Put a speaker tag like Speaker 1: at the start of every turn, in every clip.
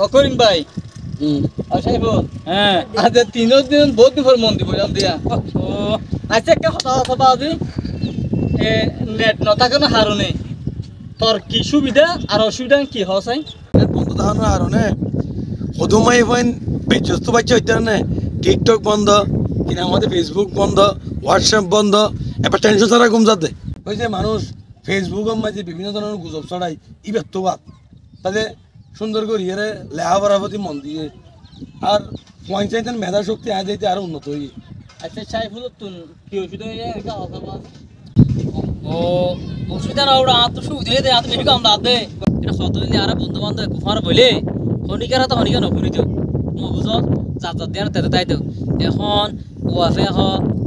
Speaker 1: অকরিং ভাই হ্যাঁ আজ 3 দিন বহুত দিন পর মন দিব জান দিয়া আচ্ছা একটা কথা বাজি নেট নথাকে না হারনে তোর কি সুবিধা আর অসুবিধা কি হসাই
Speaker 2: বন্ধ তাহানো হারনে হদুমাই ফাইন ব্যস্ত বাচ্চা হইতে না টিকটক বন্ধ কিনা আমাদের ফেসবুক বন্ধ হোয়াটসঅ্যাপ বন্ধ এবার টেনশন ছাড়া ঘুম যাতে ওই যে মানুষ ফেসবুকের মাঝে বিভিন্ন ধরনের গুজব ছড়াই ই ব্যর্থবাদ তাদের সুন্দর করে ইয়ে লেখাপড়ার প্রতি মন দিয়ে আর পঞ্চায়েতের মেধা শক্তি আজ যাইতে আরো উন্নত হই
Speaker 1: আচ্ছা সাইফুল তুন কি অসুবিধা হয়ে
Speaker 3: ও অসুবিধা না ওরা তো সুবিধা দে আত বেশি কম দাদে এটা সতলি আর বন্ধু বান্ধব কুফার বলে হনিকার তো হনিকা নকরি তো মো বুঝো যা যা দেন তেতে তাই তো এখন ওয়াফে হ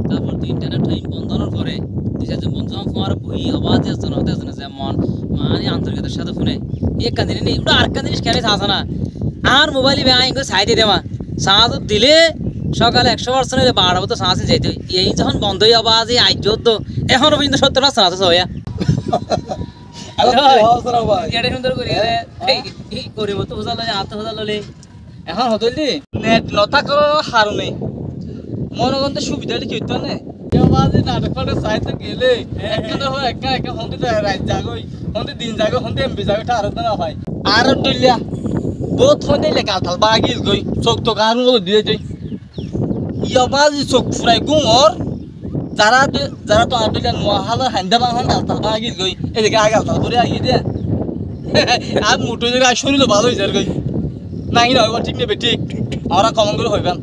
Speaker 3: তারপর তো ইন্টারনেট টাইম বন্ধনের পরে দুইটা যে বন্ধু কুমার বই আওয়াজ আসছে না হতে যে মন মানে আন্তরিকতার সাথে ফোনে এক কাদিনে নেই ওটা আর কাদিনে খেলে থাসা না আর মোবাইলে ব্যাং করে সাইডে দেওয়া সাঁত দিলে সকালে 100% 12 তো সাঁসে যাইতে এই যখন বন্ধ হয়ে আওয়াজ এই আইজ তো এখন পর্যন্ত 70 সাঁসে হইয়া এটা সুন্দর করি এই করিব তো বুঝালো যে আত বুঝালো
Speaker 1: এখন হতলি নেট নথাকে হারনে মনে করতে সুবিধাটা কি হইতো না বাজে নাটক ফাটক চাইতে গেলে একটা হয় একা হন্দি রাত জাগই হন্দি দিন জাগো হন্দি এমবি জাগো আর না ভাই আর ডলিয়া বহুত হইতে লেখা থাল বাগিল গই চোখ তো কারণ দিয়ে যাই ইয়াবাজি চোখ ফুরাই গুমর যারা তো আডলিয়া নোয়া হালা হান্দা বাংলা আলতা বাগিল গই এদিকে আগে আলতা ধরে আগিয়ে দে আর মোটো জায়গা শরীর ভালো হয়ে যায় গই নাই না ঠিক নেবে ঠিক আমরা কমন করে হইবেন